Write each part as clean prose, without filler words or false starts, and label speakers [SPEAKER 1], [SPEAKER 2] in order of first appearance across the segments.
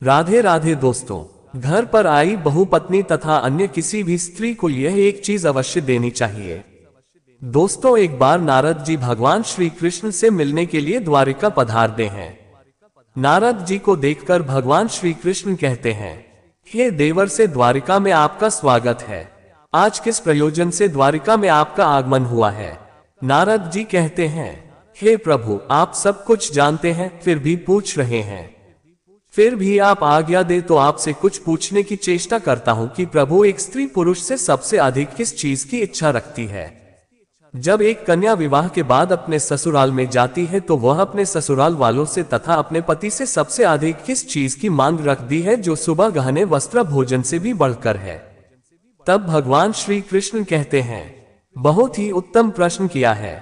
[SPEAKER 1] राधे राधे दोस्तों, घर पर आई बहुपत्नी तथा अन्य किसी भी स्त्री को यह एक चीज अवश्य देनी चाहिए। दोस्तों, एक बार नारद जी भगवान श्री कृष्ण से मिलने के लिए द्वारिका पधारते हैं। नारद जी को देखकर भगवान श्री कृष्ण कहते हैं, हे देवर से द्वारिका में आपका स्वागत है। आज किस प्रयोजन से द्वारिका में आपका आगमन हुआ है? नारद जी कहते हैं, हे प्रभु, आप सब कुछ जानते हैं, फिर भी पूछ रहे हैं। फिर भी आप आज्ञा दे तो आपसे कुछ पूछने की चेष्टा करता हूं कि प्रभु, एक स्त्री पुरुष से सबसे अधिक किस चीज की इच्छा रखती है? जब एक कन्या विवाह के बाद अपने ससुराल में जाती है तो वह अपने ससुराल वालों से तथा अपने पति से सबसे अधिक किस चीज की मांग रखती है, जो सुबह गहने वस्त्र भोजन से भी बढ़कर है? तब भगवान श्री कृष्ण कहते हैं, बहुत ही उत्तम प्रश्न किया है।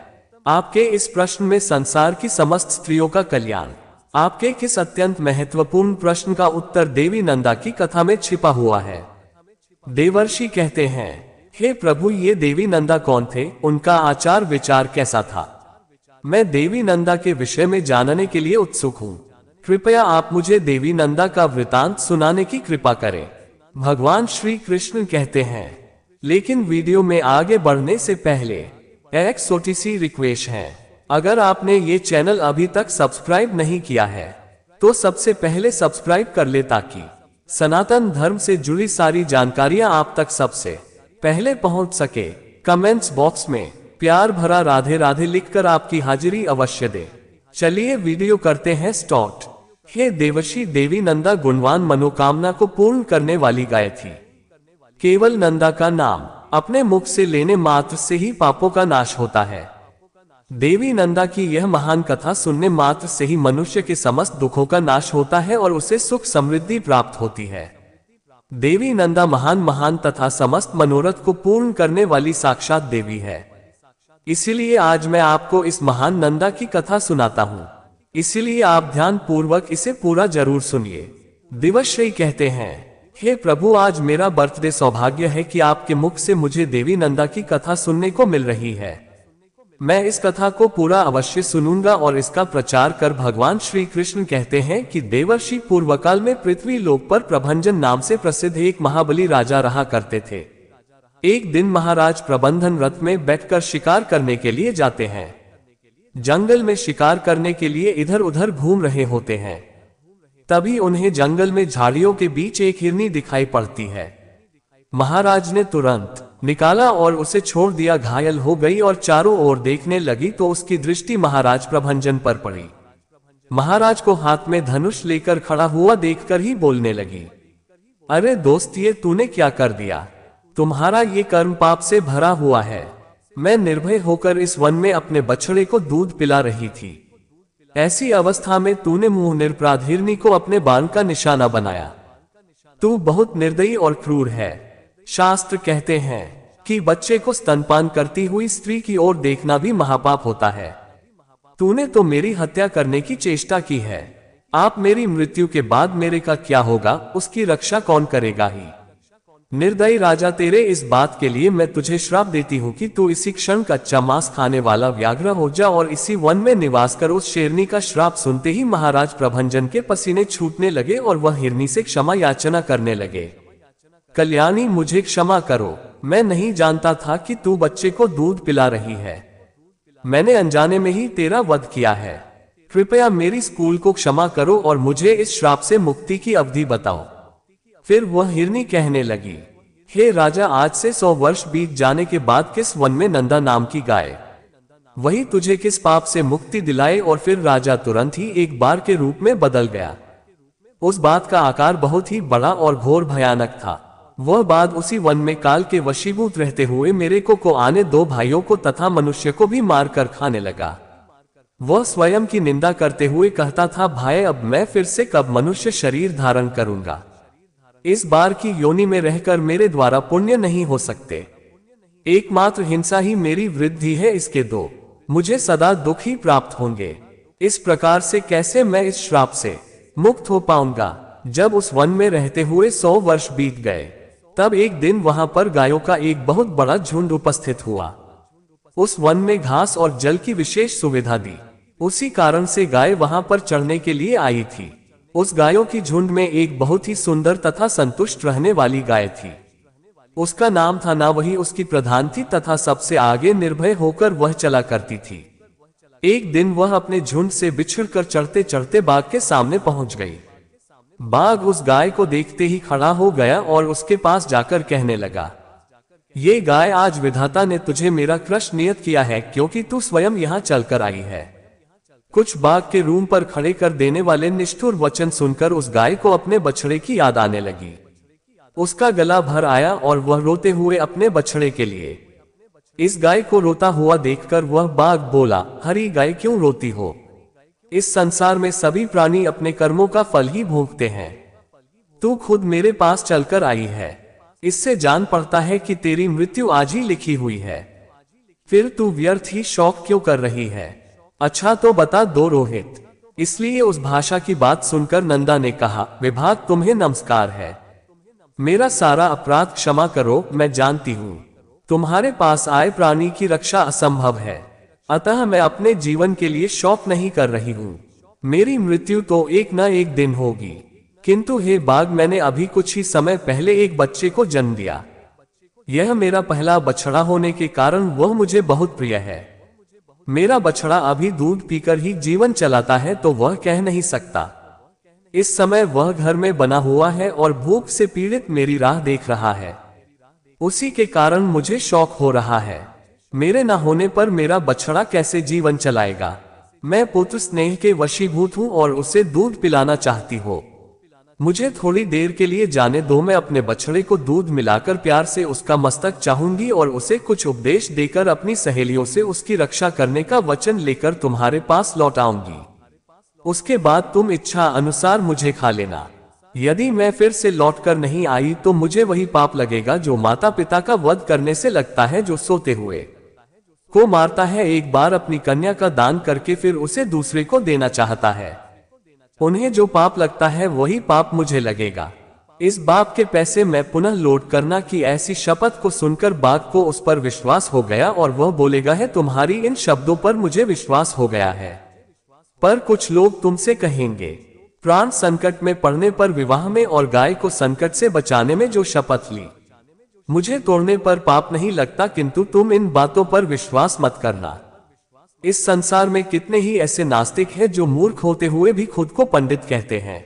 [SPEAKER 1] आपके इस प्रश्न में संसार की समस्त स्त्रियों का कल्याण, आपके किस अत्यंत महत्वपूर्ण प्रश्न का उत्तर देवी नंदा की कथा में छिपा हुआ है। देवर्षि कहते हैं, हे प्रभु, ये देवी नंदा कौन थे? उनका आचार विचार कैसा था? मैं देवी नंदा के विषय में जानने के लिए उत्सुक हूँ। कृपया आप मुझे देवी नंदा का वृतांत सुनाने की कृपा करें। भगवान श्री कृष्ण कहते हैं, लेकिन वीडियो में आगे बढ़ने से पहले एक छोटी सी रिक्वेस्ट है। अगर आपने ये चैनल अभी तक सब्सक्राइब नहीं किया है तो सबसे पहले सब्सक्राइब कर ले, ताकि सनातन धर्म से जुड़ी सारी जानकारियां आप तक सबसे पहले पहुंच सके। कमेंट्स बॉक्स में प्यार भरा राधे राधे लिखकर आपकी हाजिरी अवश्य दे। चलिए वीडियो करते हैं स्टार्ट। हे देवर्षि, देवी नंदा गुणवान, मनोकामना को पूर्ण करने वाली गाय थी। केवल नंदा का नाम अपने मुख से लेने मात्र से ही पापों का नाश होता है। देवी नंदा की यह महान कथा सुनने मात्र से ही मनुष्य के समस्त दुखों का नाश होता है और उसे सुख समृद्धि प्राप्त होती है। देवी नंदा महान तथा समस्त मनोरथ को पूर्ण करने वाली साक्षात देवी है। इसीलिए आज मैं आपको इस महान नंदा की कथा सुनाता हूँ। इसीलिए आप ध्यान पूर्वक इसे पूरा जरूर सुनिए। देवर्षि कहते हैं, हे प्रभु, आज मेरा बर्थडे सौभाग्य है कि आपके मुख से मुझे देवी नंदा की कथा सुनने को मिल रही है। मैं इस कथा को पूरा अवश्य सुनूंगा और इसका प्रचार कर। भगवान श्री कृष्ण कहते हैं कि देवर्षि, पूर्वकाल में पृथ्वी लोक पर प्रभंजन नाम से प्रसिद्ध एक महाबली राजा रहा करते थे। एक दिन महाराज प्रबंधन रथ में बैठकर शिकार करने के लिए जाते हैं। जंगल में शिकार करने के लिए इधर उधर घूम रहे होते हैं। तभी उन्हें जंगल में झाड़ियों के बीच एक हिरनी दिखाई पड़ती है। महाराज ने तुरंत निकाला और उसे छोड़ दिया। घायल हो गई और चारों ओर देखने लगी तो उसकी दृष्टि महाराज प्रभंजन पर पड़ी। महाराज को हाथ में धनुष लेकर खड़ा हुआ देखकर ही बोलने लगी, अरे दोस्त, ये तूने क्या कर दिया? तुम्हारा ये कर्म पाप से भरा हुआ है। मैं निर्भय होकर इस वन में अपने बछड़े को दूध पिला रही थी। ऐसी अवस्था में तूने मुंह निरपराध हिरनी को अपने बाण का निशाना बनाया। तू बहुत निर्दयी और क्रूर है। शास्त्र कहते हैं कि बच्चे को स्तनपान करती हुई स्त्री की ओर देखना भी महापाप होता है। तूने तो मेरी हत्या करने की चेष्टा की है। आप मेरी मृत्यु के बाद मेरे का क्या होगा, उसकी रक्षा कौन करेगा ही? निर्दयी राजा, तेरे इस बात के लिए मैं तुझे श्राप देती हूँ कि तू इसी क्षण कच्चा मांस खाने वाला व्याघ्र हो जा और इसी वन में निवास कर। उस शेरनी का श्राप सुनते ही महाराज प्रभंजन के पसीने छूटने लगे और वह हिरनी से क्षमा याचना करने लगे। कल्याणी, मुझे क्षमा करो। मैं नहीं जानता था कि तू बच्चे को दूध पिला रही है। मैंने अनजाने में ही तेरा वध किया है। कृपया मेरी स्कूल को क्षमा करो और मुझे इस श्राप से मुक्ति की अवधि बताओ। फिर वह हिरनी कहने लगी, हे राजा, आज से 100 वर्ष बीत जाने के बाद किस वन में नंदा नाम की गाय वही तुझे किस पाप से मुक्ति दिलाए? और फिर राजा तुरंत ही एक बार के रूप में बदल गया। उस बात का आकार बहुत ही बड़ा और घोर भयानक था। वह बाद उसी वन में काल के वशीभूत रहते हुए मेरे को आने 2 भाइयों को तथा मनुष्य को भी मारकर खाने लगा। वह स्वयं की निंदा करते हुए कहता था, भाई, अब मैं फिर से कब मनुष्य शरीर धारण करूंगा? इस बार की योनि में रहकर मेरे द्वारा पुण्य नहीं हो सकते। एकमात्र हिंसा ही मेरी वृद्धि है, इसके 2 मुझे सदा दुख ही प्राप्त होंगे। इस प्रकार से कैसे मैं इस श्राप से मुक्त हो पाऊंगा? जब उस वन में रहते हुए 100 वर्ष बीत गए, तब एक दिन वहां पर गायों का एक बहुत बड़ा झुंड उपस्थित हुआ। उस वन में घास और जल की विशेष सुविधा दी। उसी कारण से गाय वहां पर चढ़ने के लिए आई थी। उस गायों की झुंड में एक बहुत ही सुंदर तथा संतुष्ट रहने वाली गाय थी। उसका नाम था ना, वही उसकी प्रधान थी तथा सबसे आगे निर्भय होकर वह चला करती थी। एक दिन वह अपने झुंड से बिछुड़कर चढ़ते चढ़ते बाघ के सामने पहुंच गई। बाघ उस गाय को देखते ही खड़ा हो गया और उसके पास जाकर कहने लगा, ये गाय, आज विधाता ने तुझे मेरा कृष्ण नियत किया है, क्योंकि तू स्वयं यहाँ चलकर आई है। कुछ बाघ के रूम पर खड़े कर देने वाले निष्ठुर वचन सुनकर उस गाय को अपने बछड़े की याद आने लगी। उसका गला भर आया और वह रोते हुए अपने बछड़े के लिए। इस गाय को रोता हुआ देखकर वह बाघ बोला, हरी गाय, क्यों रोती हो? इस संसार में सभी प्राणी अपने कर्मों का फल ही भोगते हैं। तू खुद मेरे पास चलकर आई है, इससे जान पड़ता है कि तेरी मृत्यु आज ही लिखी हुई है। फिर तू व्यर्थ ही शौक क्यों कर रही है? अच्छा तो बता दो रोहित। इसलिए उस भाषा की बात सुनकर नंदा ने कहा, विभाग, तुम्हें नमस्कार है। मेरा सारा अपराध क्षमा करो। मैं जानती हूँ तुम्हारे पास आए प्राणी की रक्षा असंभव है, अतः मैं अपने जीवन के लिए शौक नहीं कर रही हूँ। मेरी मृत्यु तो एक न एक दिन होगी, किंतु हे बाघ, मैंने अभी कुछ ही समय पहले एक बच्चे को जन्म दिया। यह मेरा पहला बछड़ा होने के कारण वह मुझे बहुत प्रिय है। मेरा बछड़ा अभी दूध पीकर ही जीवन चलाता है, तो वह कह नहीं सकता। इस समय वह घर में बना हुआ है और भूख से पीड़ित मेरी राह देख रहा है। उसी के कारण मुझे शौक हो रहा है। मेरे न होने पर मेरा बछड़ा कैसे जीवन चलाएगा? मैं पुत्र स्नेह के वशीभूत हूँ और उसे दूध पिलाना चाहती हो। मुझे थोड़ी देर के लिए जाने दो। मैं अपने बछड़े को दूध मिलाकर प्यार से उसका मस्तक चाहूंगी और उसे कुछ उपदेश देकर अपनी सहेलियों से उसकी रक्षा करने का वचन लेकर तुम्हारे पास लौट आऊंगी। उसके बाद तुम इच्छा अनुसार मुझे खा लेना। यदि मैं फिर से लौटकर नहीं आई तो मुझे वही पाप लगेगा जो माता पिता का वध करने से लगता है, जो सोते हुए को मारता है, एक बार अपनी कन्या का दान करके फिर उसे दूसरे को देना चाहता है। उन्हें जो पाप लगता है वही पाप मुझे लगेगा। इस बाप के पैसे मैं पुनः लौट करना की ऐसी शपथ को सुनकर बाघ को उस पर विश्वास हो गया और वह बोलेगा, है तुम्हारी इन शब्दों पर मुझे विश्वास हो गया है। पर कुछ लोग तुमसे कहेंगे, प्राण संकट में पड़ने पर विवाह में और गाय को संकट से बचाने में जो शपथ ली, मुझे तोड़ने पर पाप नहीं लगता, किंतु तुम इन बातों पर विश्वास मत करना। इस संसार में कितने ही ऐसे नास्तिक हैं जो मूर्ख होते हुए भी खुद को पंडित कहते हैं।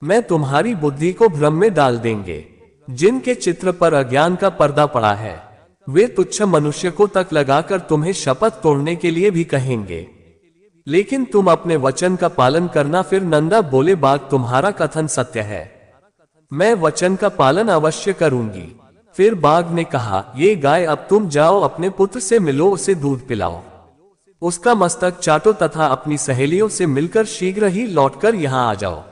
[SPEAKER 1] मैं तुम्हारी बुद्धि को भ्रम में डाल देंगे। जिनके चित्र पर अज्ञान का पर्दा पड़ा है, वे तुच्छ मनुष्य को तक लगाकर तुम्हें शपथ तोड़ने के लिए भी कहेंगे, लेकिन तुम अपने वचन का पालन करना। फिर नंदा बोले, बाघ, तुम्हारा कथन सत्य है, मैं वचन का पालन अवश्य करूंगी। फिर बाघ ने कहा, ये गाय, अब तुम जाओ, अपने पुत्र से मिलो, उसे दूध पिलाओ, उसका मस्तक चाटो तथा अपनी सहेलियों से मिलकर शीघ्र ही लौटकर यहाँ आ जाओ।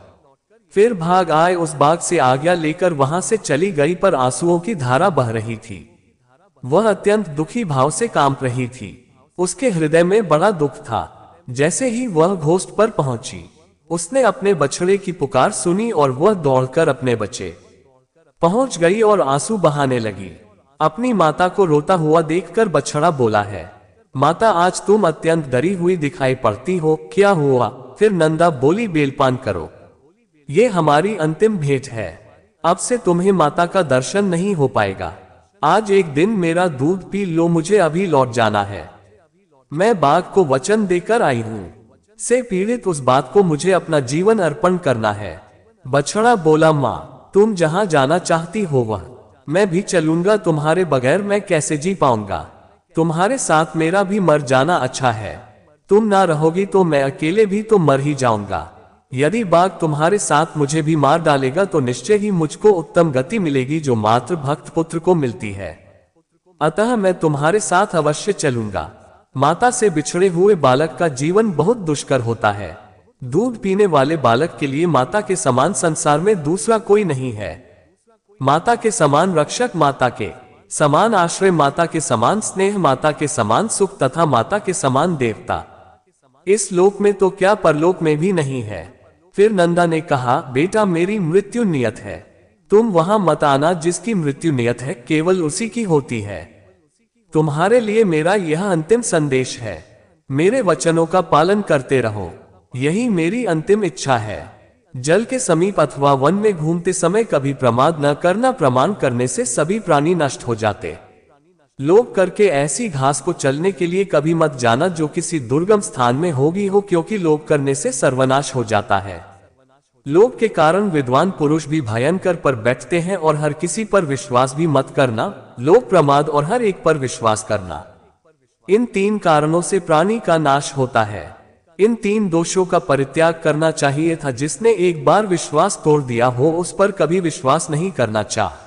[SPEAKER 1] फिर भाग आए उस बाघ से आज्ञा लेकर वहां से चली गई, पर आंसुओं की धारा बह रही थी। वह अत्यंत दुखी भाव से कांप रही थी। उसके हृदय में बड़ा दुख था। जैसे ही वह घोष्ठ पर पहुंची, उसने अपने बछड़े की पुकार सुनी और वह दौड़कर अपने बच्चे पहुंच गई और आंसू बहाने लगी। अपनी माता को रोता हुआ देखकर बछड़ा बोला है, माता, आज तुम अत्यंत डरी हुई दिखाई पड़ती हो, क्या हुआ? फिर नंदा बोली, बेलपान करो, ये हमारी अंतिम भेंट है। अब से तुम्हें माता का दर्शन नहीं हो पाएगा। आज एक दिन मेरा दूध पी लो, मुझे अभी लौट जाना है। मैं बाघ को वचन देकर आई हूँ, से पीड़ित उस बात को मुझे अपना जीवन अर्पण करना है। बछड़ा बोला, माँ, तुम जहाँ जाना चाहती हो वह मैं भी चलूंगा, तुम्हारे बगैर मैं कैसे जी पाऊंगा? तुम्हारे साथ मेरा भी मर जाना अच्छा है। तुम ना रहोगी तो मैं अकेले भी तो मर ही जाऊंगा। यदि बाघ तुम्हारे साथ मुझे भी मार डालेगा तो निश्चय ही मुझको उत्तम गति मिलेगी जो मात्र भक्त पुत्र को मिलती है। अतः मैं तुम्हारे साथ अवश्य चलूंगा। माता से बिछड़े हुए बालक का जीवन बहुत दुष्कर होता है। दूध पीने वाले बालक के लिए माता के समान संसार में दूसरा कोई नहीं है। माता के समान रक्षक, माता के समान आश्रय, माता के समान स्नेह, माता के समान सुख तथा माता के समान देवता इस लोक में तो क्या परलोक में भी नहीं है। फिर नंदा ने कहा, बेटा, मेरी मृत्यु नियत है, तुम वहां मत आना। जिसकी मृत्यु नियत है केवल उसी की होती है। तुम्हारे लिए मेरा यह अंतिम संदेश है, मेरे वचनों का पालन करते रहो, यही मेरी अंतिम इच्छा है। जल के समीप अथवा वन में घूमते समय कभी प्रमाद न करना। प्रमाण करने से सभी प्राणी नष्ट हो जाते। लोभ करके ऐसी घास को चलने के लिए कभी मत जाना जो किसी दुर्गम स्थान में होगी हो, क्योंकि लोभ करने से सर्वनाश हो जाता है। लोभ के कारण विद्वान पुरुष भी भयंकर पर बैठते हैं। और हर किसी पर विश्वास भी मत करना। लोभ, प्रमाद और हर एक पर विश्वास करना, इन 3 कारणों से प्राणी का नाश होता है। इन 3 दोषों का परित्याग करना चाहिए था। जिसने एक बार विश्वास तोड़ दिया हो उस पर कभी विश्वास नहीं करना चाहिए।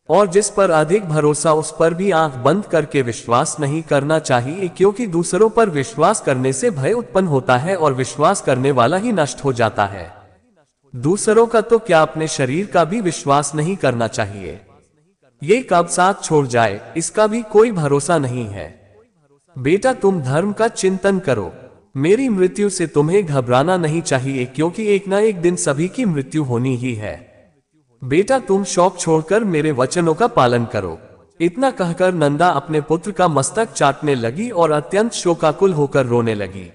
[SPEAKER 1] और जिस पर अधिक भरोसा उस पर भी आंख बंद करके विश्वास नहीं करना चाहिए, क्योंकि दूसरों पर विश्वास करने से भय उत्पन्न होता है और विश्वास करने वाला ही नष्ट हो जाता है। दूसरों का तो क्या, अपने शरीर का भी विश्वास नहीं करना चाहिए। ये कब साथ छोड़ जाए इसका भी कोई भरोसा नहीं है। बेटा, तुम धर्म का चिंतन करो। मेरी मृत्यु से तुम्हें घबराना नहीं चाहिए, क्योंकि एक ना एक दिन सभी की मृत्यु होनी ही है। बेटा, तुम शौक छोड़कर मेरे वचनों का पालन करो। इतना कहकर नंदा अपने पुत्र का मस्तक चाटने लगी और अत्यंत शोकाकुल होकर रोने लगी।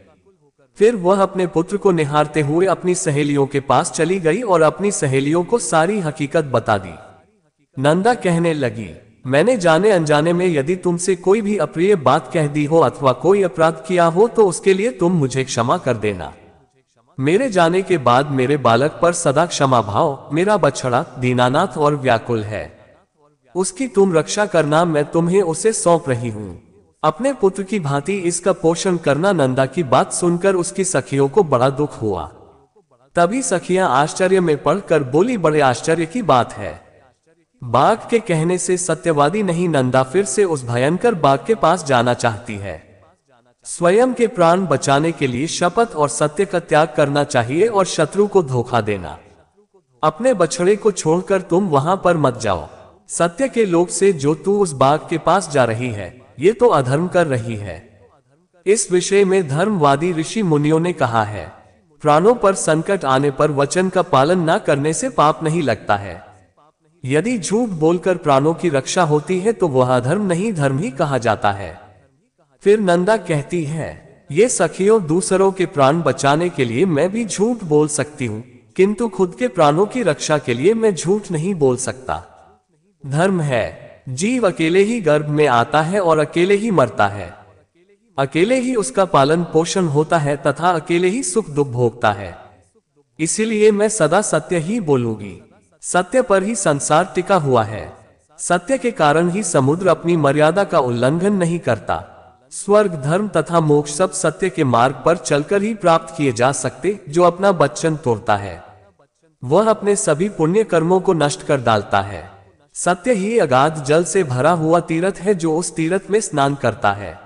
[SPEAKER 1] फिर वह अपने पुत्र को निहारते हुए अपनी सहेलियों के पास चली गई और अपनी सहेलियों को सारी हकीकत बता दी। नंदा कहने लगी, मैंने जाने अनजाने में यदि तुमसे कोई भी अप्रिय बात कह दी हो अथवा कोई अपराध किया हो तो उसके लिए तुम मुझे क्षमा कर देना। मेरे जाने के बाद मेरे बालक पर सदा क्षमा भाव मेरा बछड़ा दीनानाथ और व्याकुल है। उसकी तुम रक्षा करना, मैं तुम्हें उसे सौंप रही हूँ। अपने पुत्र की भांति इसका पोषण करना। नंदा की बात सुनकर उसकी सखियों को बड़ा दुख हुआ। तभी सखियां आश्चर्य में पड़कर बोली, बड़े आश्चर्य की बात है। बाघ के कहने से सत्यवादी नहीं। नंदा फिर से उस भयंकर बाघ के पास जाना चाहती है। स्वयं के प्राण बचाने के लिए शपथ और सत्य का त्याग करना चाहिए और शत्रु को धोखा देना। अपने बछड़े को छोड़कर तुम वहां पर मत जाओ। सत्य के लोभ से जो तू उस बाघ के पास जा रही है, ये तो अधर्म कर रही है। इस विषय में धर्मवादी ऋषि मुनियों ने कहा है, प्राणों पर संकट आने पर वचन का पालन न करने से पाप नहीं लगता है। यदि झूठ बोलकर प्राणों की रक्षा होती है तो वह अधर्म नहीं, धर्म ही कहा जाता है। फिर नंदा कहती है, ये सखियों, दूसरों के प्राण बचाने के लिए मैं भी झूठ बोल सकती हूँ, किंतु खुद के प्राणों की रक्षा के लिए मैं झूठ नहीं बोल सकता। धर्म है, जीव अकेले ही गर्भ में आता है और अकेले ही मरता है। अकेले ही उसका पालन पोषण होता है तथा अकेले ही सुख दुख भोगता है। इसीलिए मैं सदा सत्य ही बोलूंगी। सत्य पर ही संसार टिका हुआ है। सत्य के कारण ही समुद्र अपनी मर्यादा का उल्लंघन नहीं करता। स्वर्ग, धर्म तथा मोक्ष सब सत्य के मार्ग पर चलकर ही प्राप्त किए जा सकते। जो अपना वचन तोड़ता है वह अपने सभी पुण्य कर्मों को नष्ट कर डालता है। सत्य ही अगाध जल से भरा हुआ तीर्थ है। जो उस तीर्थ में स्नान करता है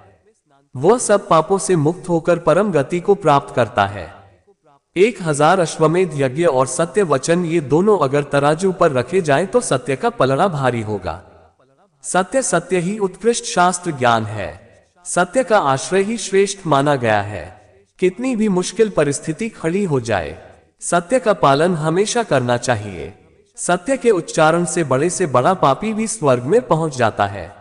[SPEAKER 1] वह सब पापों से मुक्त होकर परम गति को प्राप्त करता है। 1000 अश्वमेध यज्ञ और सत्य वचन, ये दोनों अगर तराजू पर रखे जाएं तो सत्य का पलड़ा भारी होगा। सत्य ही उत्कृष्ट शास्त्र ज्ञान है। सत्य का आश्रय ही श्रेष्ठ माना गया है। कितनी भी मुश्किल परिस्थिति खड़ी हो जाए, सत्य का पालन हमेशा करना चाहिए। सत्य के उच्चारण से बड़ा पापी भी स्वर्ग में पहुंच जाता है।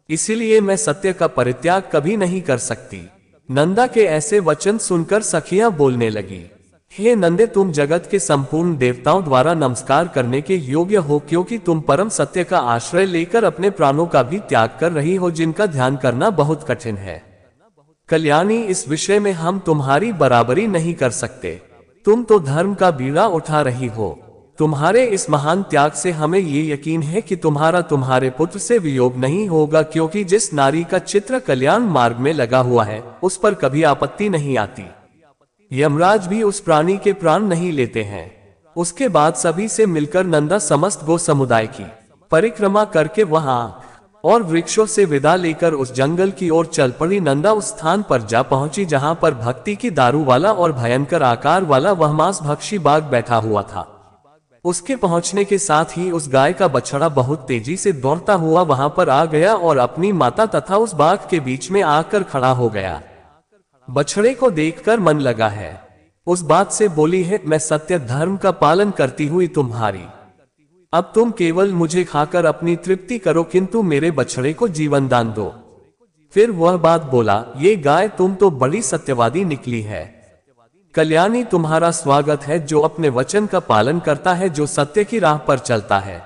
[SPEAKER 1] इसीलिए मैं सत्य का परित्याग कभी नहीं कर सकती। नंदा के ऐसे वचन सुनकर सखियां बोलने लगी, हे नंदे, तुम जगत के संपूर्ण देवताओं द्वारा नमस्कार करने के योग्य हो, क्योंकि तुम परम सत्य का आश्रय लेकर अपने प्राणों का भी त्याग कर रही हो, जिनका ध्यान करना बहुत कठिन है। कल्याणी, इस विषय में हम तुम्हारी बराबरी नहीं कर सकते। तुम तो धर्म का बीड़ा उठा रही हो। तुम्हारे इस महान त्याग से हमें ये यकीन है कि तुम्हारे पुत्र से वियोग नहीं होगा, क्योंकि जिस नारी का चित्र कल्याण मार्ग में लगा हुआ है उस पर कभी आपत्ति नहीं आती। यमराज भी उस प्राणी के प्राण नहीं लेते हैं। उसके बाद सभी से मिलकर नंदा समस्त गो समुदाय की परिक्रमा करके वहां और वृक्षों से विदा लेकर उस जंगल की ओर चल पड़ी। नंदा उस स्थान पर जा पहुंची जहां पर भक्ति की दारू वाला और भयंकर आकार वाला वह मांस भक्षी बाघ बैठा हुआ था। उसके पहुंचने के साथ ही उस गाय का बछड़ा बहुत तेजी से दौड़ता हुआ वहां पर आ गया और अपनी माता तथा उस बाघ के बीच में आकर खड़ा हो गया। बछड़े को देखकर मन लगा है। उस बात से बोली है, मैं सत्य धर्म का पालन करती हुई तुम्हारी, अब तुम केवल मुझे खाकर अपनी तृप्ति करो, किंतु मेरे बछड़े को जीवन दान दो। फिर वह बात बोला, ये गाय तुम तो बड़ी सत्यवादी निकली है। कल्याणी तुम्हारा स्वागत है, जो अपने वचन का पालन करता है, जो सत्य की राह पर चलता है,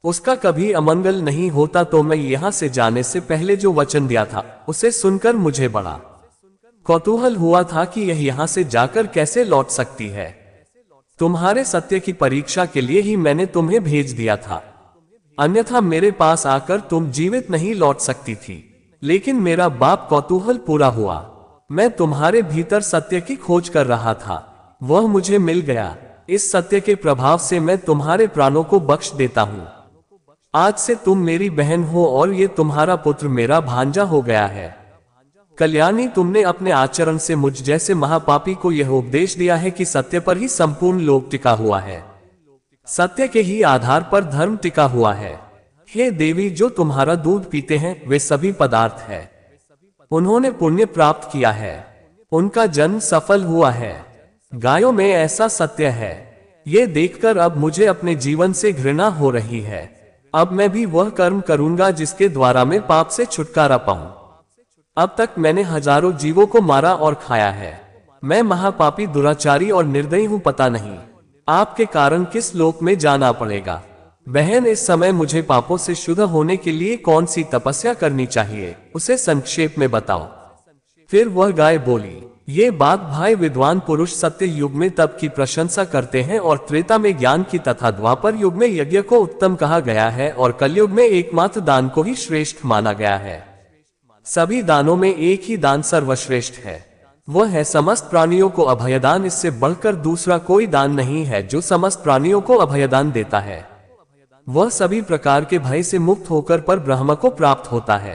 [SPEAKER 1] उसका कभी अमंगल नहीं होता। तो मैं यहाँ से जाने से पहले जो वचन दिया था उसे सुनकर मुझे बड़ा कौतूहल हुआ था कि यह यहाँ से जाकर कैसे लौट सकती है। तुम्हारे सत्य की परीक्षा के लिए ही मैंने तुम्हें भेज दिया था, अन्यथा मेरे पास आकर तुम जीवित नहीं लौट सकती थी। लेकिन मेरा बाप कौतूहल पूरा हुआ। मैं तुम्हारे भीतर सत्य की खोज कर रहा था, वह मुझे मिल गया। इस सत्य के प्रभाव से मैं तुम्हारे प्राणों को बख्श देता हूँ। आज से तुम मेरी बहन हो और ये तुम्हारा पुत्र मेरा भांजा हो गया है। कल्याणी, तुमने अपने आचरण से मुझ जैसे महापापी को यह उपदेश दिया है कि सत्य पर ही संपूर्ण लोक टिका हुआ है, सत्य के ही आधार पर धर्म टिका हुआ है। हे देवी, जो तुम्हारा दूध पीते हैं वे सभी पदार्थ है, उन्होंने पुण्य प्राप्त किया है, उनका जन्म सफल हुआ है। गायों में ऐसा सत्य है। ये देखकर अब मुझे अपने जीवन से घृणा हो रही है। अब मैं भी वह कर्म करूंगा जिसके द्वारा मैं पाप से छुटकारा पाऊं। अब तक मैंने हजारों जीवों को मारा और खाया है। मैं महापापी, दुराचारी और निर्दयी हूं। पता नहीं आपके कारण किस लोक में जाना पड़ेगा। बहन, इस समय मुझे पापों से शुद्ध होने के लिए कौन सी तपस्या करनी चाहिए, उसे संक्षेप में बताओ। फिर वह गाय बोली, ये बात भाई, विद्वान पुरुष सत्य युग में तप की प्रशंसा करते हैं और त्रेता में ज्ञान की तथा द्वापर युग में यज्ञ को उत्तम कहा गया है और कलयुग में एकमात्र दान को ही श्रेष्ठ माना गया है। सभी दानों में एक ही दान सर्वश्रेष्ठ है, वह है समस्त प्राणियों को अभयदान। इससे बढ़कर दूसरा कोई दान नहीं है जो समस्त प्राणियों को अभयदान देता है। वह सभी प्रकार के भय से मुक्त होकर पर ब्रह्म को प्राप्त होता है।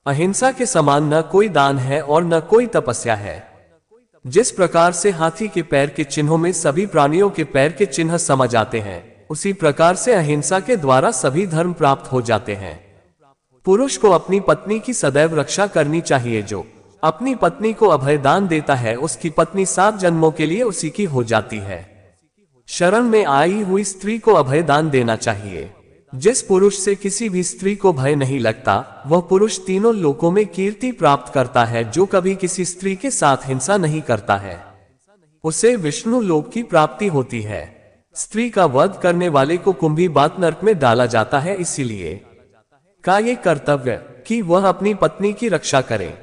[SPEAKER 1] अहिंसा के समान न कोई दान है और न कोई तपस्या है। जिस प्रकार से हाथी के पैर के चिन्हों में सभी प्राणियों के पैर के चिन्ह समा जाते हैं, उसी प्रकार से अहिंसा के द्वारा सभी धर्म प्राप्त हो जाते हैं। पुरुष को अपनी पत्नी की सदैव रक्षा करनी चाहिए। जो अपनी पत्नी को अभयदान देता है, उसकी पत्नी 7 जन्मों के लिए उसी की हो जाती है। शरण में आई हुई स्त्री को अभयदान देना चाहिए। जिस पुरुष से किसी भी स्त्री को भय नहीं लगता, वह पुरुष तीनों लोकों में कीर्ति प्राप्त करता है। जो कभी किसी स्त्री के साथ हिंसा नहीं करता है, उसे विष्णु लोक की प्राप्ति होती है। स्त्री का वध करने वाले को कुंभी बात नरक में डाला जाता है। इसीलिए का ये कर्तव्य कि वह अपनी पत्नी की रक्षा करे,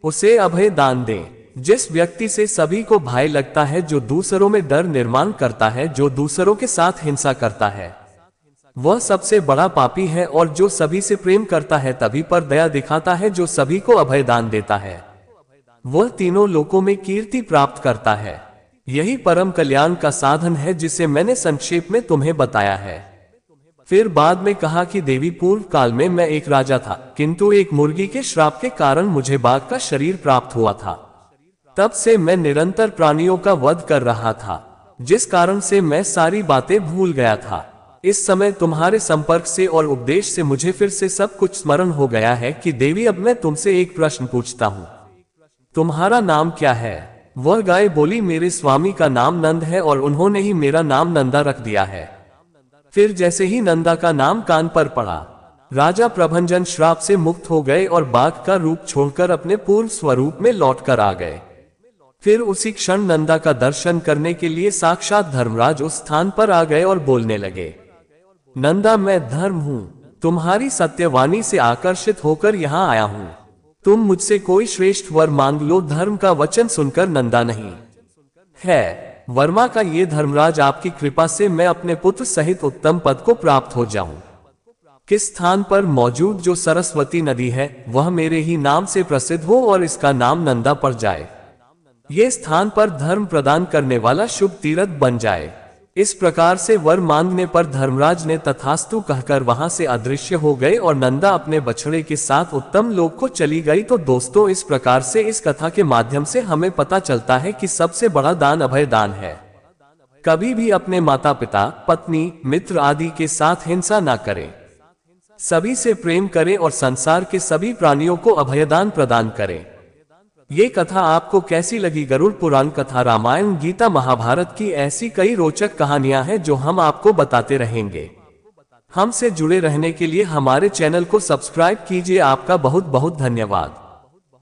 [SPEAKER 1] उसे अभय दान दे। जिस व्यक्ति से सभी को भय लगता है, जो दूसरों में डर निर्माण करता है, जो दूसरों के साथ हिंसा करता है, वह सबसे बड़ा पापी है। और जो सभी से प्रेम करता है, तभी पर दया दिखाता है, जो सभी को अभय दान देता है, वह तीनों लोकों में कीर्ति प्राप्त करता है। यही परम कल्याण का साधन है, जिसे मैंने संक्षेप में तुम्हें बताया है। फिर बाद में कहा कि देवी, पूर्व काल में मैं एक राजा था, किंतु एक मुर्गी के श्राप के कारण मुझे बाघ का शरीर प्राप्त हुआ था। तब से मैं निरंतर प्राणियों का वध कर रहा था, जिस कारण से मैं सारी बातें भूल गया था। इस समय तुम्हारे संपर्क से और उपदेश से मुझे फिर से सब कुछ स्मरण हो गया है कि देवी, अब मैं तुमसे एक प्रश्न पूछता हूँ, तुम्हारा नाम क्या है? वह गाय बोली, मेरे स्वामी का नाम नंद है और उन्होंने ही मेरा नाम नंदा रख दिया है। फिर जैसे ही नंदा का नाम कान पर पड़ा, राजा प्रभंजन श्राप से मुक्त हो गए और बाघ का रूप छोड़कर अपने पूर्व स्वरूप में लौटकर आ गए। फिर उसी क्षण नंदा का दर्शन करने के लिए साक्षात धर्मराज उस स्थान पर आ गए और बोलने लगे, नंदा, मैं धर्म हूँ, तुम्हारी सत्यवाणी से आकर्षित होकर यहाँ आया हूँ। तुम मुझसे कोई श्रेष्ठ वर मांग लो। धर्म का वचन सुनकर नंदा नहीं है वर्मा का ये धर्मराज, आपकी कृपा से मैं अपने पुत्र सहित उत्तम पद को प्राप्त हो जाऊं। किस स्थान पर मौजूद जो सरस्वती नदी है, वह मेरे ही नाम से प्रसिद्ध हो और इसका नाम नंदा पड़ जाए। ये स्थान पर धर्म प्रदान करने वाला शुभ तीर्थ बन जाए। इस प्रकार से वर मांगने पर धर्मराज ने तथास्तु कहकर वहां से अदृश्य हो गए और नंदा अपने बछड़े के साथ उत्तम लोक को चली गई। तो दोस्तों, इस प्रकार से इस कथा के माध्यम से हमें पता चलता है कि सबसे बड़ा दान अभय दान है। कभी भी अपने माता पिता, पत्नी, मित्र आदि के साथ हिंसा ना करें, सभी से प्रेम करें और संसार के सभी प्राणियों को अभयदान प्रदान करें। ये कथा आपको कैसी लगी? गरुड़ पुराण कथा, रामायण, गीता, महाभारत की ऐसी कई रोचक कहानियां हैं जो हम आपको बताते रहेंगे। हमसे जुड़े रहने के लिए हमारे चैनल को सब्सक्राइब कीजिए। आपका बहुत बहुत धन्यवाद।